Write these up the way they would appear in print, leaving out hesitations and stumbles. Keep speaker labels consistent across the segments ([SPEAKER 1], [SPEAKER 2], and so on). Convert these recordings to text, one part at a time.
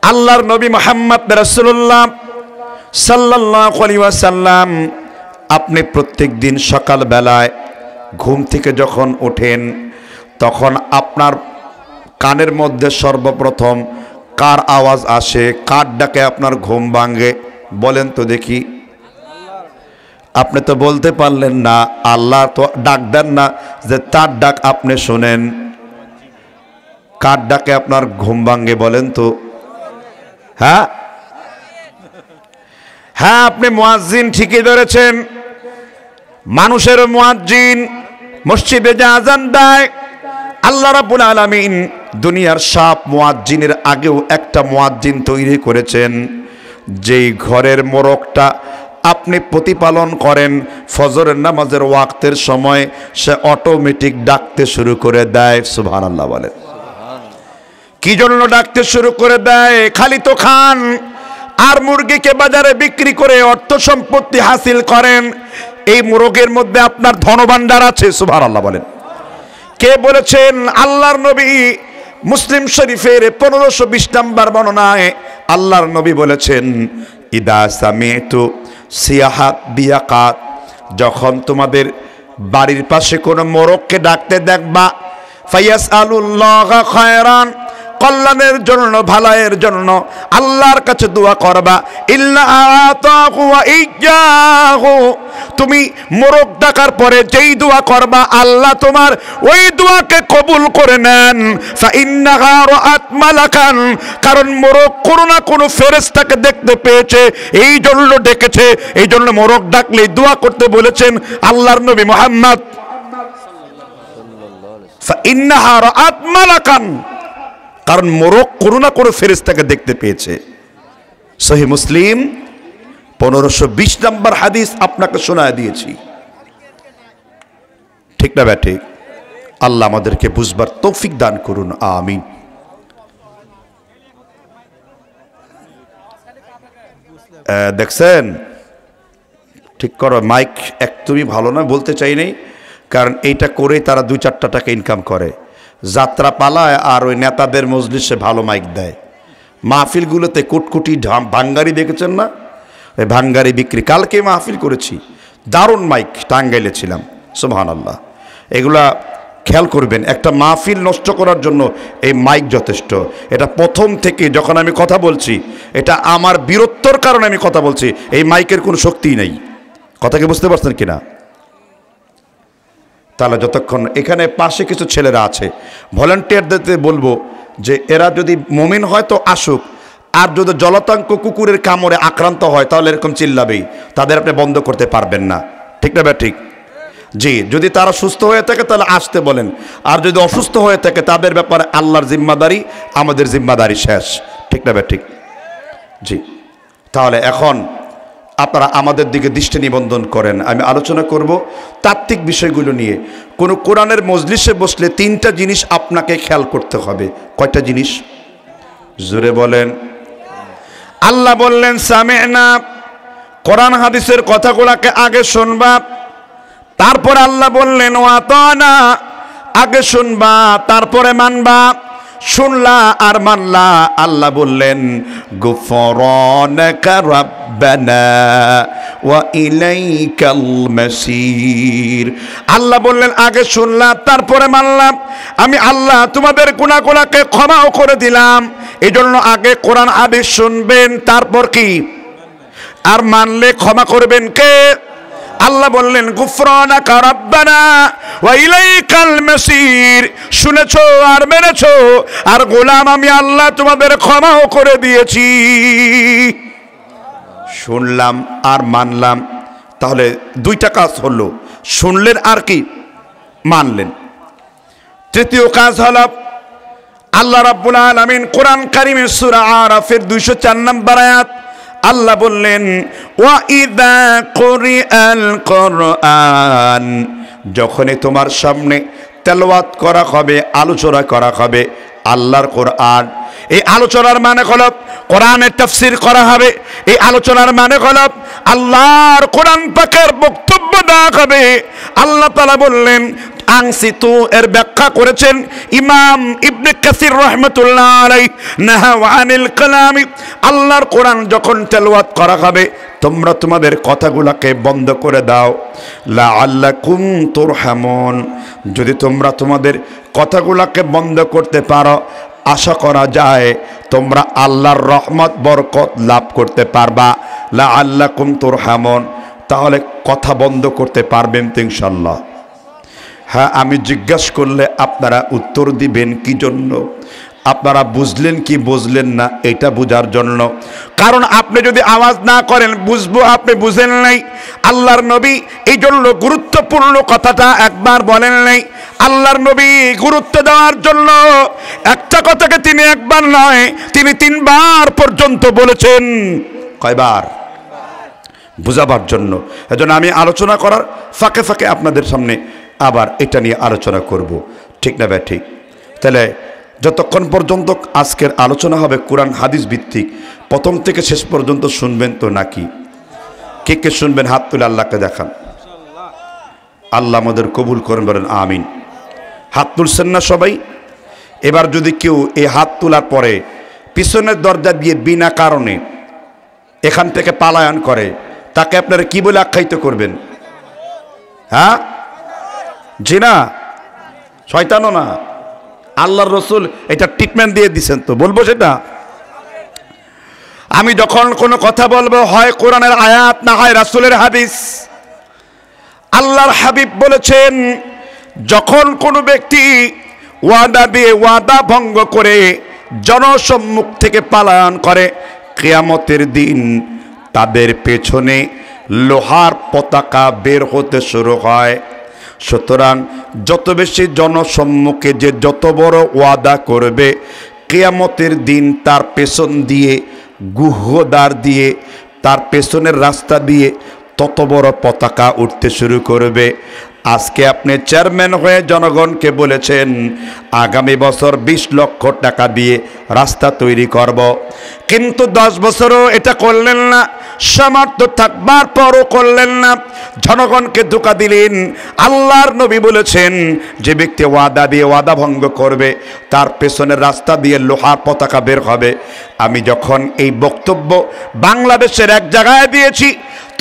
[SPEAKER 1] আল্লাহর নবী মুহাম্মদ রাসূলুল্লাহ সাল্লাল্লাহু আলাইহি ওয়াসাল্লাম আপনি প্রত্যেক দিন সকাল বেলায় ঘুম থেকে যখন ওঠেন তখন আপনার কানের মধ্যে সর্বপ্রথম কার আওয়াজ আসে, কার ডাকে আপনার ঘুম ভাঙে? বলেন তো দেখি। আপনি তো বলতে পারলেন না, আল্লাহ তো ডাক দেন না যে তার ডাক আপনি শোনেন। কার ডাকে আপনার ঘুম ভাঙে বলেন তো? হ্যাঁ হ্যাঁ, আপনি মুয়াজ্জিন ঠিকই ধরেছেন। মানুষের মুয়াজ্জিন মসজিদে যে আযান দেয়, আল্লাহ রাব্বুল আলামিন দুনিয়ার সব মুয়াজ্জিনের আগেও একটা মুয়াজ্জিন তৈরি করেছেন, যেই ঘরের মোরগটা আপনি প্রতিপালন করেন ফজরের নামাজের ওয়াক্তের সময় সে অটোমেটিক ডাকতে শুরু করে দেয়। সুবহানাল্লাহ বলেন। কি জন্য ডাকতে শুরু করে দেয়? খালি তো খান আর মুরগিকে বাজারে বিক্রি করে অর্থ সম্পত্তি হাসিল করেন, এই মোরগের মধ্যে আপনার ধনভাণ্ডার আছে। সুবহানাল্লাহ বলেন। কে বলেছেন? আল্লাহর নবী। মুসলিম শরীফের 1520 নম্বর বর্ণনায় আল্লাহর নবী বলেছেন, ইদা সামিতু সিয়াহাত বিয়াকাত, যখন তোমাদের বাড়ির পাশে কোনো মোরগকে ডাকতে দেখবা, ফায়াসআলুল্লাহ খায়রান, কল্যাণের জন্য ভালায়ের জন্য আল্লাহর কাছে দোয়া করবা, ইল্লা আতাহু ওয়া ইয়্যাহু, তুমি মোরগ ডাকার পরে যেই দোয়া করবা আল্লাহ তোমার ওই দোয়াকে কবুল করে নেন। ফাইন্নাহা রাআত মালাকান, কারণ মোরগ কোনো না কোনো ফেরেশতাকে দেখতে পেয়েছে, এই জন্য ডেকেছে। এই জন্য মোরগ ডাকলে দোয়া করতে বলেছেন আল্লাহর নবী মুহাম্মদ। ফাইন্নাহা রাআত মালাকান, কারণ মোরগ কোনো না কোনো ফেরেশতাকে দেখতে পেয়েছে। সহিহ মুসলিম 1520 নম্বর হাদিস আপনাকে শোনায় দিয়েছি। ঠিক না ব্যাঠিক? আল্লাহ আমাদেরকে বুঝবার তৌফিক দান করুন, আমিন। দেখছেন? ঠিক করো, মাইক একদমই ভালো না, বলতে চাই নাই, কারণ এইটা করেই তারা 2-4 টাকা ইনকাম করে। যাত্রা পালায় আর ওই নেতাদের মজলিসে ভালো মাইক দেয়। মাহফিলগুলোতে কুটকুটি ভাঙ্গারি দেখেছেন না? ওই ভাঙ্গারি বিক্রি। কালকে মাহফিল করেছি, দারুণ মাইক, টাঙ্গাইলে ছিলাম। সুবহানাল্লাহ। এগুলা খেয়াল করবেন, একটা মাহফিল নষ্ট করার জন্য এই মাইক যথেষ্ট। এটা প্রথম থেকে যখন আমি কথা বলছি, এটা আমার বীরত্বর কারণে আমি কথা বলছি, এই মাইকের কোনো শক্তিই নেই। কথা কি বুঝতে পারছেন কিনা? তাহলে যতক্ষণ এখানে পাশে কিছু ছেলেরা আছে, ভলান্টিয়ারদের বলবো যে এরা যদি মুমিন হয় তো আসুক, আর যদি জলাতঙ্ক কুকুরের কামড়ে আক্রান্ত হয় তাহলে এরকম চিল্লাবেই, তাদের আপনি বন্ধ করতে পারবেন না। ঠিক না ঠিক? জি, যদি তারা সুস্থ হয়ে থাকে তাহলে আসতে বলেন, আর যদি অসুস্থ হয়ে থাকে তাদের ব্যাপারে আল্লাহর জিম্মাদারি, আমাদের জিম্মাদারি শেষ। ঠিক না ঠিক? জি, তাহলে এখন আপনারা আমাদের দিকে দৃষ্টি নিবন্ধন করেন। আমি আলোচনা করব তাত্ত্বিক বিষয়গুলো নিয়ে। কোনো কোরআনের মজলিসে বসলে 3টা জিনিস আপনাকে খেয়াল করতে হবে। কয়টা জিনিস? জোরে বলেন। আল্লাহ বললেন সামি'না, কোরআন হাদিসের কথাগুলোকে আগে শুনবা, তারপরে আল্লাহ বললেন ওয়াতানা, আগে শুনবা তারপরে মানবা। শুনলা আর মানলা, আল্লাহ বললেন গুফরানাকা রাব্বানা ওয়া ইলাইকাল মাসির। আল্লাহ বললেন আগে শুনলাম তারপরে মানলাম, আমি আল্লাহ তোমাদের গুনাহগুলোকে ক্ষমাও করে দিলাম। এই জন্য আগে কোরআন হাদিস শুনবেন, তারপর কি? আর মানলে ক্ষমা করবেন কে? আল্লাহ বললেন গুফরানাকা রাব্বানা ওয়া ইলাইকাল মাসির। শুনেছো আর মেনেছো, আর গোলাম আমি আল্লাহ তোমাদের ক্ষমাও করে দিয়েছি। শুনলাম আর মানলাম, তাহলে 2টা কাজ হলো, শুনলেন আর কি? মানলেন। তৃতীয় কাজ হলো আল্লাহ রাব্বুল আলামিন কোরআন কারীমের সূরা আরাফের 204 নম্বর আয়াত আল্লাহ বললেন ওয়া ইযা কুরিআল কুরআন, যখনই তোমার সামনে তেলাওয়াত করা হবে, আলোচনা করা হবে আল্লাহর কোরআন। এই আলোচনার মানে হলো কোরআনের তাফসীর করা হবে। এই আলোচনার মানে হলো আল্লাহর কোরআন পাকের বক্তব্য দেওয়া হবে। আল্লাহ তাআলা বললেন আনসিতু এর ব্যাখ্যা করেছেন ইমাম ইবনে কাসির রাহমাতুল্লাহ আলাইহি, নাহা আনিল কালামি, আল্লাহর কোরআন যখন তেলাওয়াত করা হবে তোমরা তোমাদের কথাগুলোকে বন্ধ করে দাও। লাআল্লাকুম তুরহামুন, যদি তোমরা তোমাদের কথাগুলোকে বন্ধ করতে পারো আশা করা যায় তোমরা আল্লাহর রহমত বরকত লাভ করতে পারবা। লাআল্লাকুম তুরহামুন, তাহলে কথা বন্ধ করতে পারবেন তো ইনশাআল্লাহ? হ্যাঁ, আমি জিজ্ঞাসা করলে আপনারা উত্তর দিবেন কি জন্য? আপনারা বুঝলেন কি বুঝলেন না এটা বোঝার জন্য। কারণ আপনি যদি আওয়াজ না করেন বুঝবো আপনি বুঝেন নাই। আল্লাহর নবী এই জন্য গুরুত্বপূর্ণ কথাটা একবার বলেন নাই। আল্লাহর নবী গুরুত্ব দেওয়ার জন্য একটা কথাকে তিনি একবার নয়, তিনি 3 বার পর্যন্ত বলেছেন। কয়বার? বুঝাবার জন্য। এজন্য আমি আলোচনা করার ফাঁকে ফাঁকে আপনাদের সামনে আবার এটা নিয়ে আলোচনা করব, ঠিক না ভাই? ঠিক। তাহলে যতক্ষণ পর্যন্ত আজকের আলোচনা হবে কোরআন হাদিস ভিত্তিক, প্রথম থেকে শেষ পর্যন্ত শুনবেন তো নাকি? কে কে শুনবেন হাত তুলে আল্লাহকে দেখান। আল্লাহ আমাদের কবুল করেন, বলেন আমিন। হাত তুলছেন না সবাই? এবার যদি কেউ এই হাত তোলার পরে পিছনের দরজা দিয়ে বিনা কারণে এখান থেকে পালায়ন করে, তাকে আপনারা কি বলে আখ্যায়িত করবেন? হ্যাঁ, জিনা, শয়তানও না। আল্লাহর রসুল এটা ট্রিটমেন্ট দিয়ে দিচ্ছেন, তো বলবো সেটা। আমি যখন কোনো কথা বলবো হয় কোরআনের আয়াত না হয় রাসূলের হাদিস। আল্লাহর হাবিব বলেছেন যখন কোনো ব্যক্তি ওয়াদা দিয়ে ওয়াদা ভঙ্গ করে জনসম্মুখ থেকে পালায়ন করে, কিয়ামতের দিন তাদের পেছনে লোহার পতাকা বের হতে শুরু হয়। সুতরাং যত বেশি জনসম্মুখে যে যত বড় ওয়াদা করবে, কিয়ামতের দিন তার পেছন দিয়ে গুহ্যদ্বার দিয়ে তার পেছনের রাস্তা দিয়ে তত বড় পতাকা উঠতে শুরু করবে। আজকে আপনি চেয়ারম্যান হয়ে জনগণকে বলেছেন আগামী বছর 20 লক্ষ টাকা দিয়ে রাস্তা তৈরি করব, কিন্তু 10 বছরও এটা করলেন না, সামর্থ্য থাকবার পরও করলেন না, জনগণকে ধোঁকা দিলেন। আল্লাহর নবী বলেছেন যে ব্যক্তি ওয়াদা দিয়ে ওয়াদা ভঙ্গ করবে তার পেছনের রাস্তা দিয়ে লোহার পতাকা বের হবে। আমি যখন এই বক্তব্য বাংলাদেশের এক জায়গায় দিয়েছি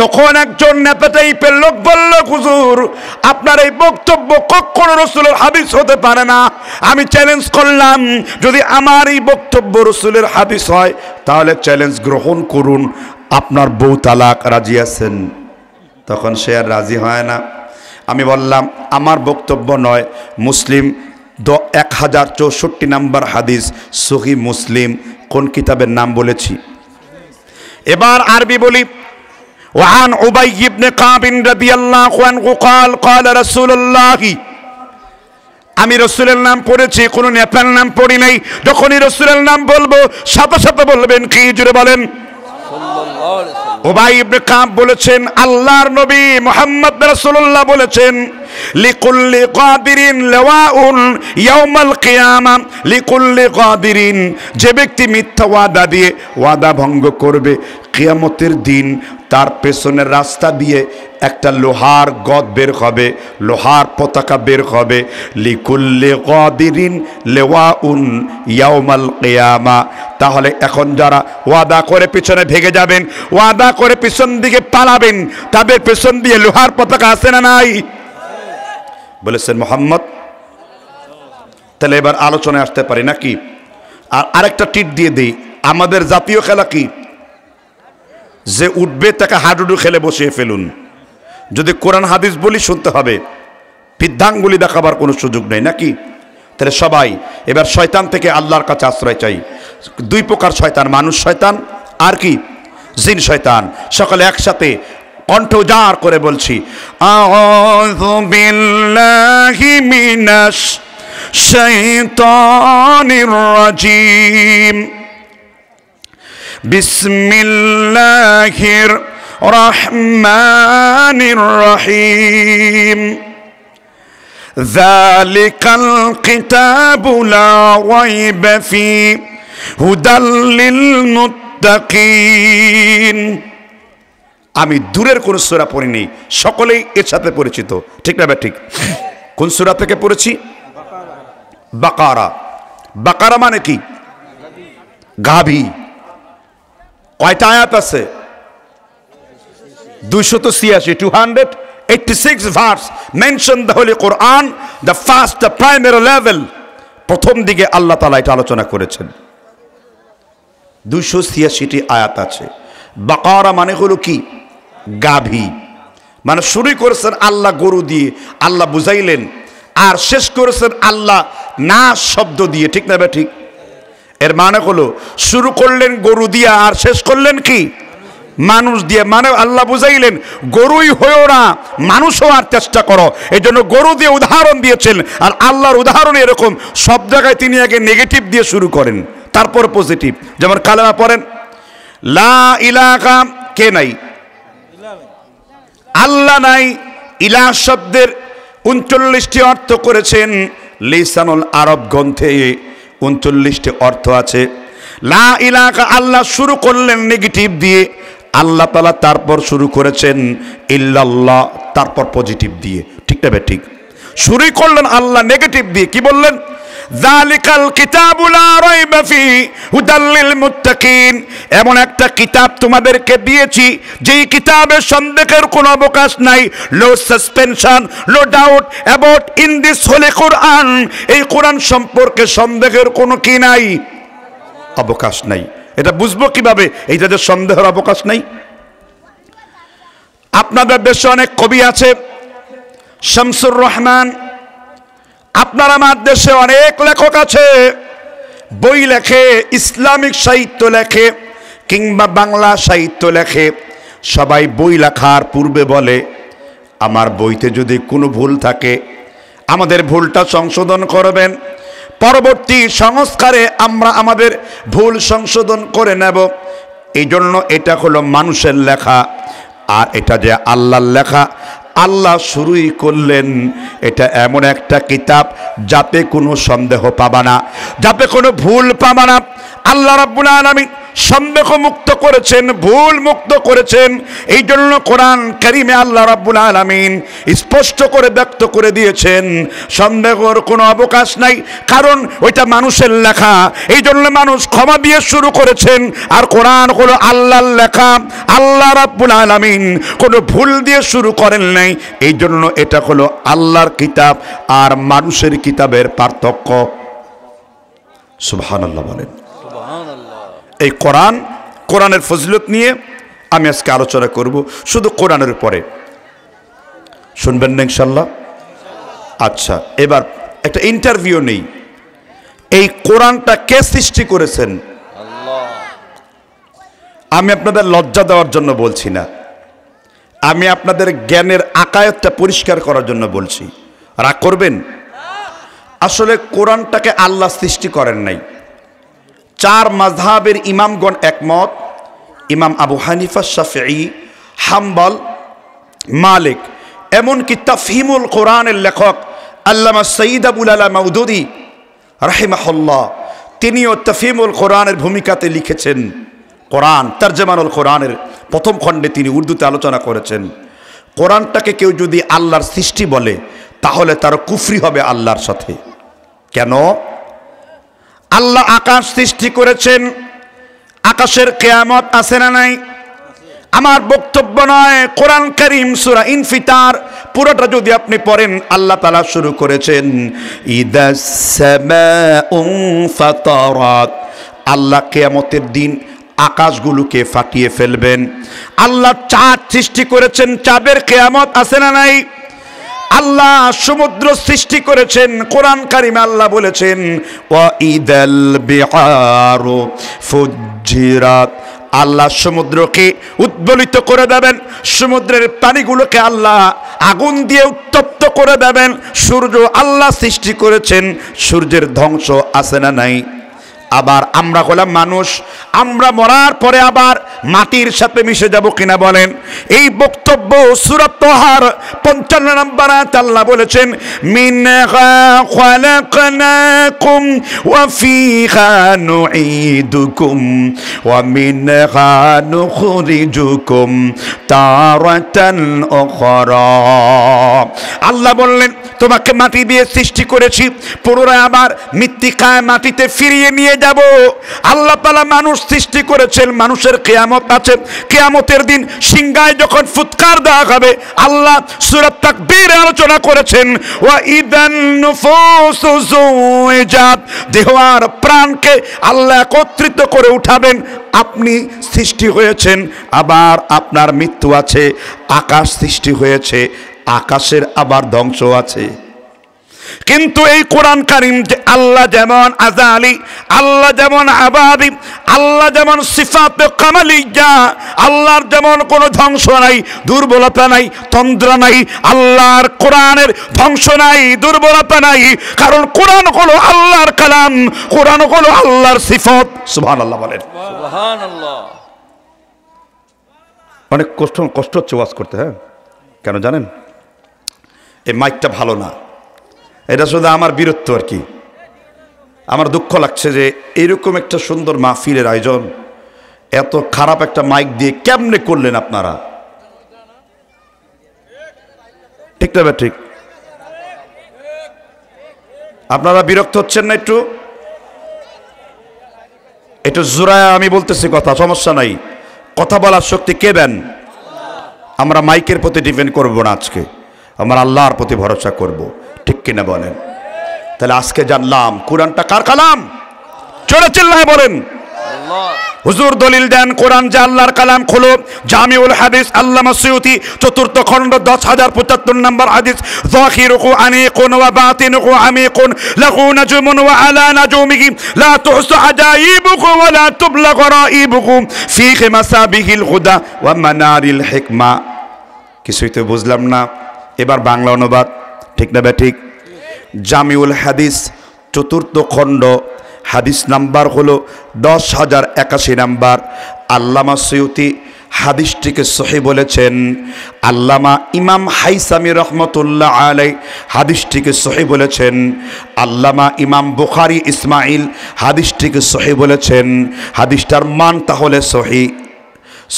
[SPEAKER 1] তখন একজন নেতা টাইপের লোক বলল, হুজুর আপনার এই বক্তব্য কখনো রাসূলের হাদিস হতে পারে না। আমি চ্যালেঞ্জ করলাম যদি আমার এই বক্তব্য রাসূলের হাদিস হয় তাহলে চ্যালেঞ্জ গ্রহণ করুন, আপনার বউ তালাক, রাজি আছেন? তখন সে আর রাজি হয় না। আমি বললাম আমার বক্তব্য নয়, মুসলিম 1064 নম্বর হাদিস, সহিহ মুসলিম। কোন কিতাবের নাম বলেছি? এবার আরবি বলি। وعن أبي بن كعب رضي الله عنه قال قال رسول الله, আমি রাসূলের নাম পড়েছি, কোন নেতার নাম পড়ি নাই। যখনই রাসূলের নাম বলবো সাথে সাথে বলবেন কি? জুড়ে বলেন সাল্লাল্লাহু আলাইহি ওয়াসাল্লাম। উবাই ইবনে কাব বলেছেন আল্লাহর নবী মুহাম্মদ রাসূলুল্লাহ বলেছেন লিকুল্লি কাদিরিন লাওয়াউন ইয়াউমাল কিয়ামা, লিকুল্লি কাদিরিন, যে ব্যক্তি মিথ্যা ওয়াদা দিয়ে ওয়াদা ভঙ্গ করবে কিয়ামতের দিন তার পেছনের রাস্তা দিয়ে একটা লোহার গদ বের হবে, লোহার পতাকা বের হবে। লিকুল্লি কাদিরিন লাওয়াউন ইয়াউমাল কিয়ামা। তাহলে এখন যারা ওয়াদা করে পিছনে ভেগে যাবেন, ওয়াদা করে পিছন দিকে পালাবেন, তাদের পেছন দিয়ে লোহার পতাকা আছে না নাই? বলেছেন মুহাম্মদ। তাহলে এবার আলোচনায় আসতে পারি নাকি? আর আরেকটা টিট দিয়ে দিই, আমাদের জাতীয় খেলা কি? যে উঠবে তাকে হাডুডু খেলে বসিয়ে ফেলুন। যদি কোরআন হাদিস বলি শুনতে হবে, বৃদ্ধাঙ্গুলি দেখাবার কোনো সুযোগ নেই নাকি? তাহলে সবাই এবার শয়তান থেকে আল্লাহর কাছে আশ্রয় চাই। 2 প্রকার শয়তান, মানুষ শয়তান আর কি জিন শয়তান। সকলে একসাথে কণ্ঠ উজাড় করে বলছি, আউযু বিল্লাহি মিনাশ শাইতানির রাজিম, বিসমিল্লাহির রহমানির রহিম, যালিকাল কিতাবু লা রাইবা ফীহি হুদাল লিল মুত্তাকিন। আমি দূরের কোন সূরা পড়িনি, সকলেই এর সাথে পরিচিত, ঠিক না? ঠিক। কোন সূরা থেকে পড়েছি? বাকারা। বাকারা মানে কি? গাভী। কয়টা আয়াত আছে? 286, 286 verse mention the Holy Quran, the first, the primary level. প্রথম দিকে আল্লাহ তাআলা এটা আলোচনা করেছেন। 286টি আয়াত আছে। বাকারা মানে হলো কি? গাভী। মানে শুরু করেছেন আল্লাহ গরু দিয়ে, আল্লাহ বুঝাইলেন, আর শেষ করেছেন আল্লাহ না শব্দ দিয়ে, ঠিক না? ঠিক। এর মানে হলো শুরু করলেন গরু দিয়ে আর শেষ করলেন কি? মানুষ দিয়ে। মানে আল্লাহ বুঝাইলেন গরুই হয়েও না, মানুষ হওয়ার চেষ্টা করো। এই জন্য গরু দিয়ে উদাহরণ দিয়েছেন। আর আল্লাহর উদাহরণ এরকম, সব জায়গায় তিনি আগে নেগেটিভ দিয়ে শুরু করেন, তারপর পজিটিভ। যেমন কালেমা পড়েন, লা ইলাহা, কে নাই? আল্লাহ নাই। ইলাহ শব্দের 39টি অর্থ করেছেন লিসানুল আরব গ্রন্থে, 39টি অর্থ আছে। লা ইলাহা, আল্লাহ শুরু করলেন নেগেটিভ দিয়ে, আল্লাহ তাআলা তারপর শুরু করেছেন ইল্লাল্লাহ, তারপর পজিটিভ দিয়ে, ঠিক না? ঠিক। শুরু করলেন আল্লাহ নেগেটিভ দিয়ে, কি বললেন? যালিকাল কিতাবু লা রাইবা ফিহি হুদাল লিল মুত্তাকিন, এমন একটা কিতাব তোমাদেরকে দিয়েছি যেই কিতাবে সন্দেহের কোনো অবকাশ নাই। No suspension, no doubt about in this holy Quran, এই কোরআন সম্পর্কে সন্দেহের কোনো কি নাই? অবকাশ নাই। এটা বুঝবো কিভাবে এইটাতে সন্দেহের অবকাশ নাই? আপনাদের দেশে অনেক কবি আছে, শামসুর রহমান। আপনার আমার দেশে অনেক লেখক আছে, বই লেখে, ইসলামিক সাহিত্য লেখে কিংবা বাংলা সাহিত্য লেখে। সবাই বই লেখার পূর্বে বলে আমার বইতে যদি কোনো ভুল থাকে আমাদের ভুলটা সংশোধন করবেন, পরবর্তী সংস্কারে আমরা আমাদের ভুল সংশোধন করে নেব। এই জন্য এটা হলো মানুষের লেখা, আর এটা যে আল্লাহর লেখা, আল্লাহ শুরুই করলেন এটা এমন একটা কিতাব যাতে কোনো সন্দেহ পাবা না, যাতে কোনো ভুল পাবা না। আল্লাহ রাব্বুল আলামিন সন্দেহ মুক্ত করেছেন, ভুল মুক্ত করেছেন। এই জন্য কোরআন কারীমে আল্লাহ রাব্বুল আলামিন স্পষ্ট করে ব্যক্ত করে দিয়েছেন সন্দেহের কোনো অবকাশ নাই, কারণ ওইটা মানুষের লেখা। এই জন্য মানুষ ক্ষমা দিয়ে শুরু করেছেন। আর কোরআন হলো আল্লাহর লেখা, আল্লাহ রাব্বুল আলামিন কোনো ভুল দিয়ে শুরু করেন নাই। এই জন্য এটা হলো আল্লাহর কিতাব আর মানুষের কিতাবের পার্থক্য। সুবহানাল্লাহ বলেন। এই কোরআন, কোরআনের ফজিলত নিয়ে আমি আজকে আলোচনা করব, শুধু কোরআনের উপরে। শুনবেন না ইনশাল্লাহ? আচ্ছা, এবার একটা ইন্টারভিউ নেই। এই কোরআনটা কে সৃষ্টি করেছেন? আল্লাহ। আমি আপনাদের লজ্জা দেওয়ার জন্য বলছি না, আমি আপনাদের জ্ঞানের আকায়াতটা পরিষ্কার করার জন্য বলছি। রাগ করবেন? আসলে কোরআনটাকে আল্লাহ সৃষ্টি করেন নাই। 4 মাযহাবের ইমামগণ একমত, ইমাম আবু হানিফা, শাফিঈ, হাম্বল, মালিক, এমনকি তাফহিমুল কোরআনের লেখক আল্লামা সৈয়দ আবুল আলা মওদুদী রাহিমাহুল্লাহ, তিনিও তাফহিমুল কোরআনের ভূমিকাতে লিখেছেন। কোরআন তরজমানুল কোরআনের প্রথম খণ্ডে তিনি উর্দুতে আলোচনা করেছেন। কোরআনটাকে কেউ যদি আল্লাহর সৃষ্টি বলে তাহলে তার কুফরি হবে আল্লাহর সাথে। কেন? আল্লাহ আকাশ সৃষ্টি করেছেন, আকাশের কিয়ামত আছে না নাই? আমার বক্তব্য নয়, কোরআন কারীম সূরা ইনফিতার পুরোটা যদি আপনি পড়েন, আল্লাহ তাআলা শুরু করেছেন ইদাস সামাউ ফাতারাত, আল্লাহ কিয়ামতের দিন আকাশগুলোকে ফাটিয়ে ফেলবেন। আল্লাহ চাঁদ সৃষ্টি করেছেন, চাঁদের কিয়ামত আছে না নাই? আল্লাহ সমুদ্র সৃষ্টি করেছেন, কোরআন কারীমে আল্লাহ বলেছেন ওয়া ইদাল বিহারু ফুজ্জিরাত, আল্লাহ সমুদ্রকে উদ্বেলিত করে দেবেন, সমুদ্রের পানিগুলোকে আল্লাহ আগুন দিয়ে উত্তপ্ত করে দেবেন। সূর্য আল্লাহ সৃষ্টি করেছেন, সূর্যের ধ্বংস আছে না নাই? আবার আমরা হলাম মানুষ, আমরা মরার পরে আবার মাটির সাথে মিশে যাব কিনা বলেন? এই বক্তব্য সূরা তাহার 55 নম্বর আয়াতে আল্লাহ বলেছেন মিনহা খালাকনাকুম ওয়া ফিহা নুঈদুকুম ওয়া মিনহা নুখরিজুকুম তারাতান উখরা। আল্লাহ বললেন তোমাকে মাটি দিয়ে সৃষ্টি করেছি, পুনরায় আবার মৃত্তিকায় মাটিতে ফিরিয়ে নিয়ে যাব। আল্লাহ তাআলা মানুষ সৃষ্টি করেছেন, মানুষের কিয়ামত আছে, কিয়ামতের দিন সিংহায় যখন ফুৎকার দেওয়া হবে, আল্লাহ সূরা তাকবীরে আলোচনা করেছেন ওয়া ইদান নুফুসু যুইজাত, দেহ আর প্রাণকে আল্লাহ একত্রিত করে উঠাবেন। আপনি সৃষ্টি হয়েছেন, আবার আপনার মৃত্যু আছে। আকাশ সৃষ্টি হয়েছে, আকাশের আবার ধ্বংস আছে। কিন্তু এই কোরআন কারীম যে আল্লাহ যেমন আযালি, আল্লাহ যেমন আবাদি, আল্লাহ যেমন সিফাতে কামালিয়া, আল্লাহর যেমন কোনো ধ্বংস নাই, দুর্বলতা নাই, তন্দ্রা নাই, আল্লাহর কোরআনের ধ্বংস নাই, দুর্বলতা নাই। কারণ কোরআন হলো আল্লাহর কালাম, কোরআন হলো আল্লাহর সিফাত। সুবহানাল্লাহ বলেন।
[SPEAKER 2] সুবহানাল্লাহ।
[SPEAKER 1] অনেক কষ্ট হচ্ছে ওয়াজ করতে। হ্যাঁ, কেন জানেন? এই মাইকটা ভালো না, এটা শুধু আমার বীরত্ব আর কি। আমার দুঃখ লাগছে যে এইরকম একটা সুন্দর মাহফিলের আয়োজন এত খারাপ একটা মাইক দিয়ে কেমনে করলেন আপনারা? ঠিক না? ঠিক। আপনারা বিরক্ত হচ্ছেন না? একটু জোরায় আমি বলতেছি কথা, সমস্যা নাই। কথা বলার শক্তি কে দেন? আমরা মাইকের প্রতি ডিপেন্ড করব না, আজকে আমরা আল্লাহর প্রতি ভরসা করব। ঠিক কিনা বলেন? তাহলে আজকে জানলাম কোরআনটা কার কালাম। জোরে চিল্লায় বলেন
[SPEAKER 2] আল্লাহ।
[SPEAKER 1] হুজুর দলিল দেন কোরআন যে আল্লাহর কালাম। খোলো জামিউল হাদিস আল্লামা সুয়ুতি, চতুর্থ খণ্ড 10075 নম্বর হাদিস। যাখিরুহু আনিকুন ওয়া বাতিনুহু আমিকুন, লাহু নাজমুন ওয়া আলা নাজুমিহি লা তুহসু আজাইবুহু ওয়া লা তুবলা গরাইবুহু ফীহি মাসাবিহিল হুদা ওয়া মানারিল হিকমা। কিছুই তো বুঝলাম না, এবার বাংলা অনুবাদ। ঠিক না ঠিক? জামিউল হাদিস চতুর্থ খণ্ড, হাদিস নাম্বার হলো 10081 নাম্বার। আল্লামা সুয়ুতি হাদিসটিকে সহিহ বলেছেন। আল্লামা ইমাম হাইসামি রহমতুল্লাহ আলাই হাদিসটিকে সহিহ বলেছেন। আল্লামা ইমাম বুখারী ইসমাইল হাদিসটিকে সহিহ বলেছেন। হাদিসটার মান তাহলে সহিহ।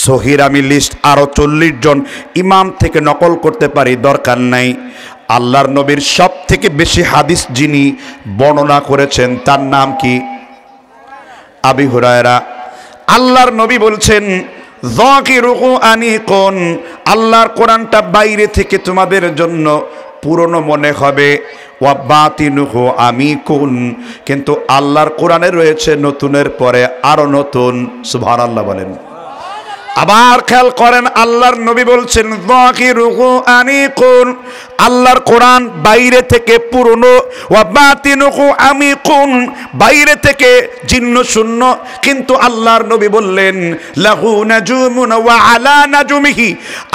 [SPEAKER 1] সহির আমি লিস্ট আরও 40 জন ইমাম থেকে নকল করতে পারি, দরকার নাই। আল্লাহর নবীর সব থেকে বেশি হাদিস যিনি বর্ণনা করেছেন তার নাম কি? আবু হুরায়রা। আল্লাহর নবী বলছেন যাকিরুহু আনিকুন, আল্লাহর কোরআনটা বাইরে থেকে তোমাদের জন্য পুরনো মনে হবে। ওয়া বাতিনুহু আমিকুন, কিন্তু আল্লাহর কোরআনে রয়েছে নতুনের পরে আরো নতুন। সুবহানাল্লাহ বলেন। আবার খেয়াল করেন, আল্লাহর নবী বলছেন যাকিরুহু আনিকুন, আল্লাহর কোরআন বাইরে থেকে পুরনো। ওয়া বাতিনুহু আমিকুন, বাইরে থেকে জীর্ণ শূন্য, কিন্তু আল্লাহর নবী বললেন লাহু নাজুমুন ওয়া আলা নাজুমিহি,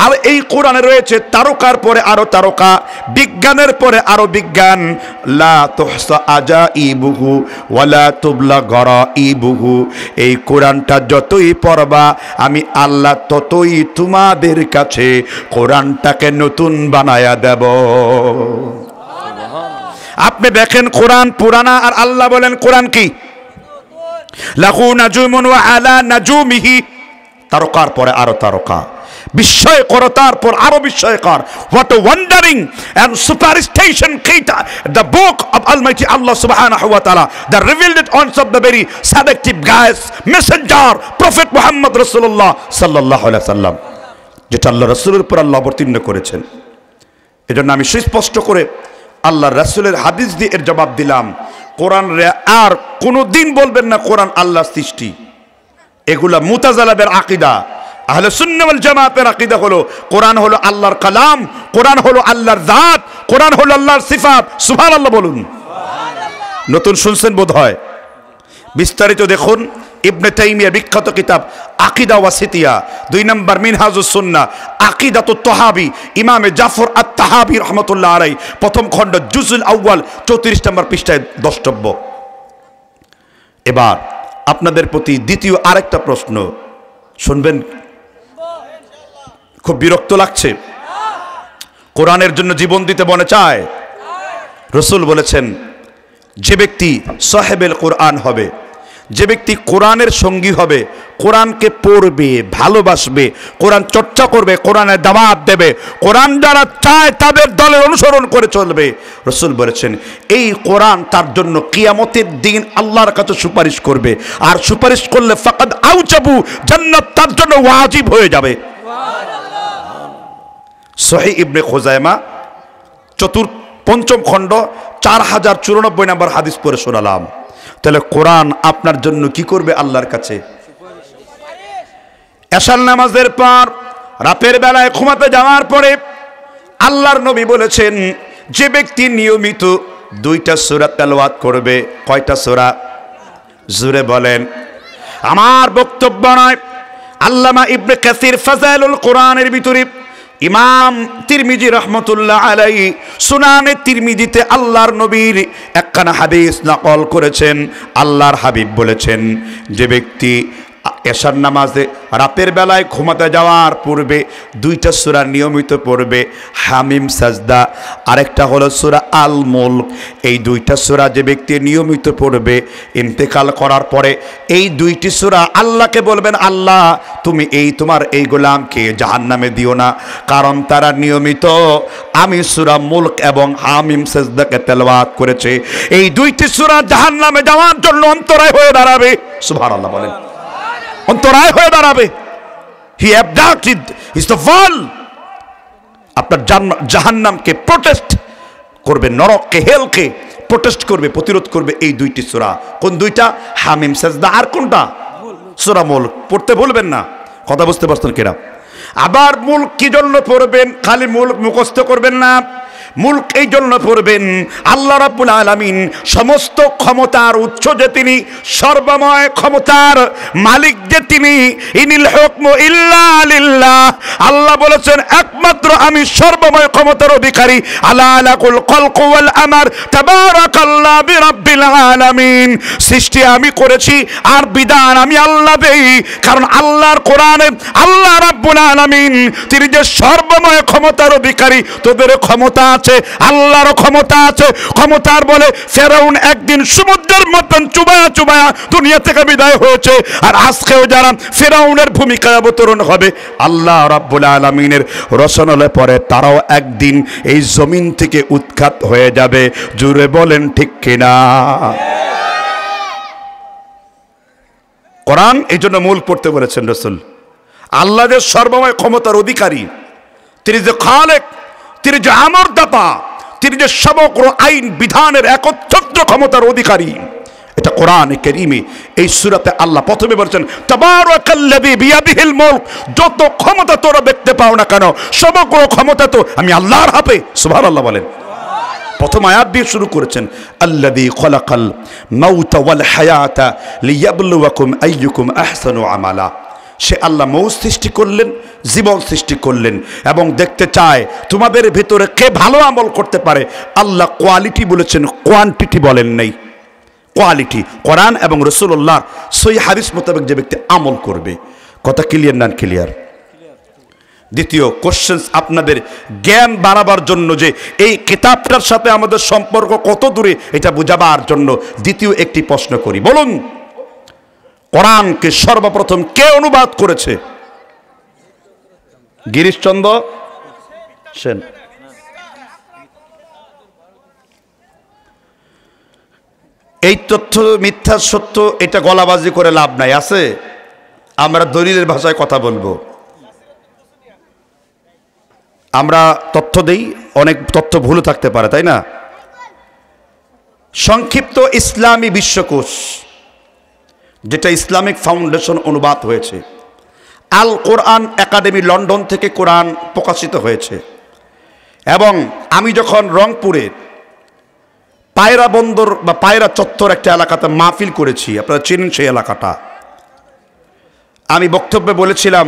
[SPEAKER 1] আর এই কোরআনে রয়েছে তারকার পরে আরো তারকা, বিজ্ঞানের পরে আরো বিজ্ঞান। লা তুহসা আজাইবুহু ওয়া লা তুবলা গরাইবুহু, এই কোরআনটা যতই পড়বা আমি আল্লাহ ততই তোমাদের কাছে কোরআনটাকে নতুন বানায়া দেব। আপনি দেখেন কোরআন পুরানা, আর আল্লাহ বলেন কোরআন কি? লাহু নাজুমুন ওয়া আলা নাজুমিহি, তারকার পরে আরো তারকা, বিস্ময়করতার পর আরো বিস্ময়কর। What a wondering and superstition creator the book of Almighty Allah subhanahu wa ta'ala, the revealed on of the very seductive guys, messenger prophet Muhammad Rasulullah sallallahu alaihi wasallam, যেটা আল্লাহ রাসূলের উপর আল্লাহ অবতীর্ণ করেছেন। এজন্য আমি সুস্পষ্ট করে আল্লাহ রাসূলের হাদিস দিয়ে এর জবাব দিলাম। কোরআন আর কোনোদিন বলবেন না কোরআন আল্লাহর সৃষ্টি। এগুলা মুতাযালাদের আকীদা। আহলে সুন্নাহ ওয়াল জামাতের আকীদা হলো কোরআন হলো আল্লাহর কালাম, কোরআন হলো আল্লাহর জাত, কোরআন হলো আল্লাহর সিফাত। সুবহানাল্লাহ বলুন। নতুন শুনছেন বোধ হয়, বিস্তারিত দেখুন ইবনে তাইমিয়ার বিখ্যাত কিতাব আকীদা ওয়াসিতিয়া, 2 নম্বর মিনহাজুস সুন্নাহ, আকীদাতুত তাহাবি, ইমামে জাফর আত-তাহাবি রাহমাতুল্লাহ আলাইহি, প্রথম খণ্ড জুজুল আউয়াল 34 নম্বর পৃষ্ঠায় দ্রষ্টব্য। এবার আপনাদের প্রতি দ্বিতীয় আরেকটা প্রশ্ন শুনবেন। খুব বিরক্ত লাগছে? কোরআনের জন্য জীবন দিতে মনে চায়? রাসূল বলেছেন যে ব্যক্তি সাহেবেল কোরআন হবে, যে ব্যক্তি কোরআনের সঙ্গী হবে, কোরআনকে পড়বে, ভালোবাসবে, কোরআন চর্চা করবে, কোরআনের দাওয়াত দেবে, কোরআন যারা চায় তাদের দলের অনুসরণ করে চলবে। রাসূল বলেছেন এই কোরআন তার জন্য কিয়ামতের দিন আল্লাহর কাছে সুপারিশ করবে, আর সুপারিশ করলে ফাকাদ আউজাবু, জান্নাত তার জন্য ওয়াজিব হয়ে যাবে। সহিহ ইবনে খুজাইমা পঞ্চম খণ্ড 4094 নম্বর হাদিস পড়ে শোনালাম। তাহলে কোরআন আপনার জন্য কি করবে আল্লাহর কাছে? এশার নামাজের পর রাতের বেলায় ঘুমাতে যাওয়ার পরে আল্লাহর নবী বলেছেন যে ব্যক্তি নিয়মিত 2টা সূরা তেলাওয়াত করবে। কয়টা সূরা? জোরে বলেন। আমার বক্তব্য নয়, আল্লামা ইবনে কাসির ফাযাইলুল কোরআনের ভিতরে ইমাম তিরমিজি রহমতুল্লাহ আলাইহি সুনানে তিরমিজিতে আল্লাহর নবীর একখানা হাদিস নকল করেছেন। আল্লাহর হাবিব বলেছেন যে ব্যক্তি এশার নামাজে রাতের বেলায় ঘুমাতে যাওয়ার পূর্বে 2টা সূরা নিয়মিত পড়বে, হামিম সাজদা, আরেকটা হলো সূরা আল মুলক। এই 2টা সূরা যে ব্যক্তি নিয়মিত পড়বে, ইন্তেকাল করার পরে এই 2টি সূরা আল্লাহকে বলবেন, আল্লাহ তুমি তোমার এই গোলামকে জাহান্নামে দিও না, কারণ তারা নিয়মিত আমি সূরা মুলক এবং হামিম সাজদাকে তেলাওয়াত করেছে। এই 2টি সূরা জাহান্নামে যাওয়ার জন্য অন্তরায় হয়ে দাঁড়াবে। সুবহানাল্লাহ বলেন। অন্তরায় হয়ে দাঁড়াবে। হি অ্যাবডাক্টেড ইজ দ্য ওয়াল। আপনার জাহান্নামকে প্রোটেস্ট করবে, নরককে, হেলকে প্রোটেস্ট করবে, প্রতিরোধ করবে এই 2টি সূরা। কোন 2টা? হামিম সাজদা, আর কোনটা? সূরা মুলক। পড়তে ভুলবেন না। কথা বুঝতে পারছেন কিনা? আবার মুলক কি জন্য পড়বেন? খালি মুলক মুখস্থ করবেন না। মুলক এই জন্য পড়বেন, আল্লাহ রাব্বুল আলামিন সমস্ত ক্ষমতার উৎস যে তিনি, সর্বময় ক্ষমতার মালিক যে তিনি, ইনিল হুকমু ইল্লা লিল্লাহ। আল্লাহ বলেছেন একমাত্র আমি সর্বময় ক্ষমতার অধিকারী। আলা লাকুল খালকু ওয়াল আমর তাবারাকাল্লাহু বিরাব্বিল আলামিন। সৃষ্টি আমি করেছি আর বিধান আমি আল্লাহ দেই, কারণ আল্লাহর কোরআনে আল্লাহ রাব্বুল আলামিন তিনি যে সর্বময় ক্ষমতার অধিকারী। তোদের ক্ষমতা আছে, আল্লাহরও ক্ষমতা আছে। ক্ষমতার বলে ফেরাউন একদিন সমুদ্রের মতন চুবায়া চুবায়া দুনিয়া থেকে বিদায় হয়েছে, আর আজকেও যারা ফেরাউনের ভূমিকায় অবতরণ হবে আল্লাহ রাব্বুল আলামিনের রসনালে পরে, তারাও একদিন এই জমিন থেকে উৎখাত হয়ে যাবে। জুড়ে বলেন ঠিক কিনা? কোরআন এই জন্য মূল পড়তে বলেছেন রাসূল। আল্লাহ যে সর্বময় ক্ষমতার অধিকারী, তিনি যে খালেক, তিনি যে আমরদাতা, তিনি যে সমগ্র আইন বিধানের একচ্ছত্র ক্ষমতার অধিকারী, এটা কোরআনে কারীমে এই সূরাতে আল্লাহ প্রথমে বলেছেন তাবারাকাল্লাযী বিয়াদিহিল মুলক। যত ক্ষমতা তোরা দেখতে পাও না কেন, সমগ্র ক্ষমতা তো আমি আল্লাহর হাতে। সুবহানাল্লাহ বলেন। প্রথম আয়াত দিয়ে শুরু করেছেন আল্লাযী খালাকাল মাউতা ওয়াল হায়াতা লিয়াবলুয়াকুম আইয়ুকুম আহসানু আমালা। সে আল্লাহ মৌত সৃষ্টি করলেন, জীবন সৃষ্টি করলেন, এবং দেখতে চায় তোমাদের ভিতরে কে ভালো আমল করতে পারে। আল্লাহ কোয়ালিটি বলেছেন, কোয়ান্টিটি বলেন নাই। কোয়ালিটি কোরআন এবং রাসূলুল্লাহ সহিহ হাদিস মোতাবেক যে ব্যক্তি আমল করবে। কথা ক্লিয়ার? না ক্লিয়ার? দ্বিতীয় কোশ্চেন আপনাদের জ্ঞান বাড়াবার জন্য, যে এই কিতাবটার সাথে আমাদের সম্পর্ক কত দূরে এটা বোঝাবার জন্য দ্বিতীয় একটি প্রশ্ন করি। বলুন, কোরআনকে সর্বপ্রথম কে অনুবাদ করেছে? গিরিশচন্দ্র সেন। এই তথ্য মিথ্যা সত্য এটা গলাবাজি করে লাভ নাই। আছে, আমরা দলিলের ভাষায় কথা বলবো। আমরা তথ্য দেই, অনেক তথ্য ভুল থাকতে পারে, তাই না? সংক্ষিপ্ত ইসলামী বিশ্বকোষ, যেটা ইসলামিক ফাউন্ডেশন অনুবাদ হয়েছে, আল কোরআন একাডেমি লন্ডন থেকে কোরআন প্রকাশিত হয়েছে। এবং আমি যখন রংপুরের পায়রা বন্দর বা পায়রা চত্বর একটা এলাকাতে মাহফিল করেছি, আপনারা চেনেন সেই এলাকাটা, আমি বক্তব্যে বলেছিলাম